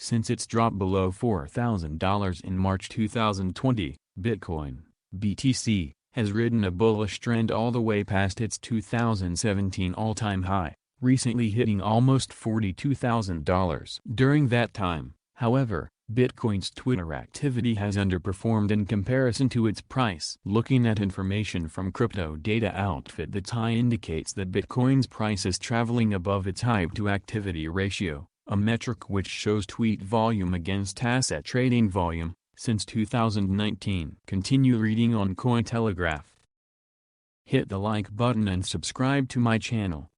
Since its drop below $4,000 in March 2020, Bitcoin, BTC, has ridden a bullish trend all the way past its 2017 all-time high, recently hitting almost $42,000. During that time, however, Bitcoin's Twitter activity has underperformed in comparison to its price. Looking at information from crypto data outfit, the TI indicates that Bitcoin's price is traveling above its hype-to-activity ratio, a metric which shows tweet volume against asset trading volume, since 2019. Continue reading on Cointelegraph. Hit the like button and subscribe to my channel.